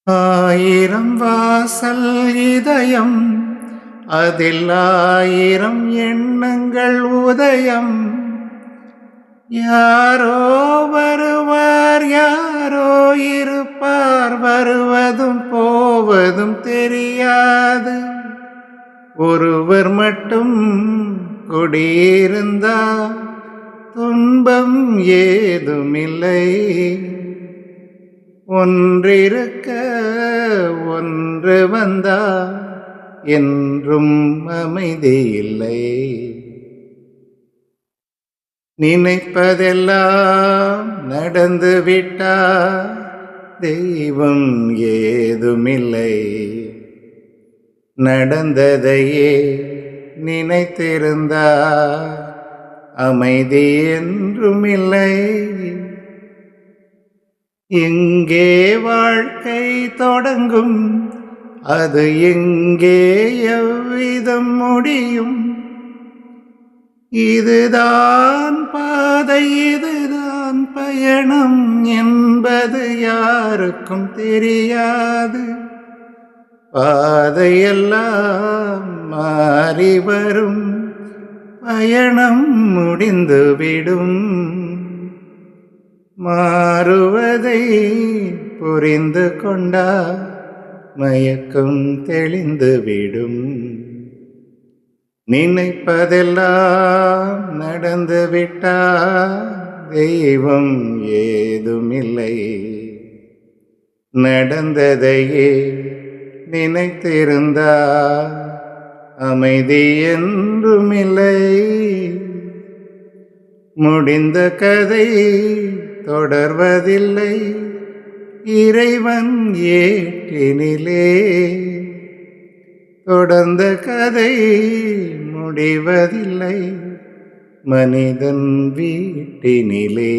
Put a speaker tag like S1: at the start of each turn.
S1: ஆயிரம் வாசல் இதயம், அதில் ஆயிரம் எண்ணங்கள் உதயம். யாரோ வருவார், யாரோ இருப்பார், வருவதும் போவதும் தெரியாது. ஒருவர் மட்டும் குடியிருந்தார், துன்பம் ஏதுமில்லை. ஒன்றிருக்க ஒன்று வந்தா என்றும் அமைதி இல்லை. நினைப்பதெல்லாம் நடந்து விட்டா தெய்வம் ஏதுமில்லை. நடந்ததையே நினைத்திருந்தா அமைதி என்றும் இல்லை. எங்கே வாழ்க்கை தொடங்கும், அது எங்கே எவ்விதம் முடியும்? இதுதான் பாதை, இதுதான் பயணம் என்பது யாருக்கும் தெரியாது. பாதையெல்லாம் மாறி வரும், பயணம் முடிந்துவிடும். மாறுவதை புரிந்து கொண்டா மயக்கம் தெளிந்துவிடும். நினைப்பதெல்லாம் நடந்துவிட்டா தெய்வம் ஏதுமில்லை. நடந்ததையே நினைத்திருந்தா அமைதி என்றுமில்லை. முடிந்த கதை தொடர்வதில்லை, இறைவன் ஏட்டினிலே. தொடர்ந்த கதை முடிவதில்லை, மனிதன் வீட்டினிலே.